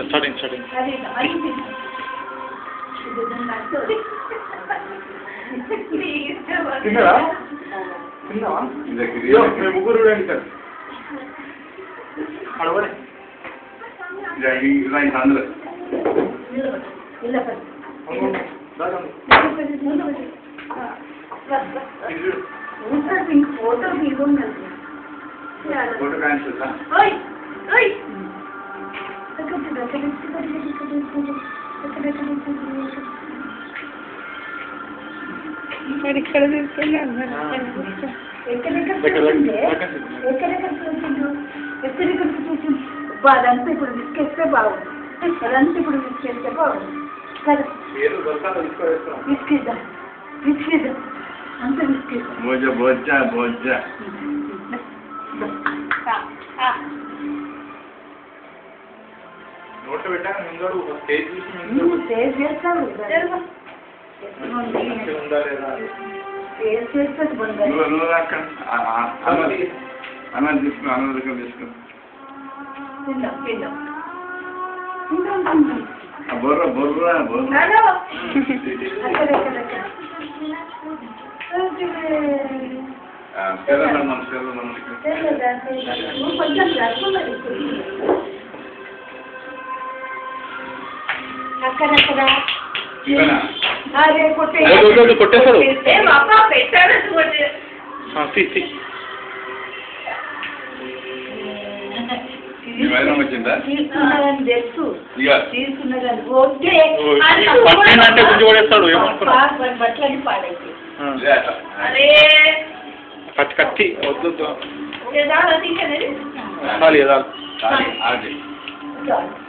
starting తిన్నారా తిన్నావా మేము ముగ్గురు చూడండి సార్ అడవలే అందులో ఫోటో ఇక్కడ ఎక్కడెక్కడ చూసిండు అదంతా ఇప్పుడు విసికేస్తే బాగుంది అదంతా ఇప్పుడు విసికేస్తే బాగుంది కదా విసికేద్దాం అంత విసికేద్దాం నోట్లో పెట్టాక ముందడు స్టేజ్ స్టేజ్ చేస్తావు అన్నం తీసుకుని అన్నం తీసుకుని బొర్ర అక్కడక్కడ కొట్టేస్తాడు వచ్చిందా తెలుసు తీసుకున్నదని అంటే గుంజు పడేస్తాడు బట్టలని పాడైతే కత్తి వద్దు ఎదాలి చాలు చాలు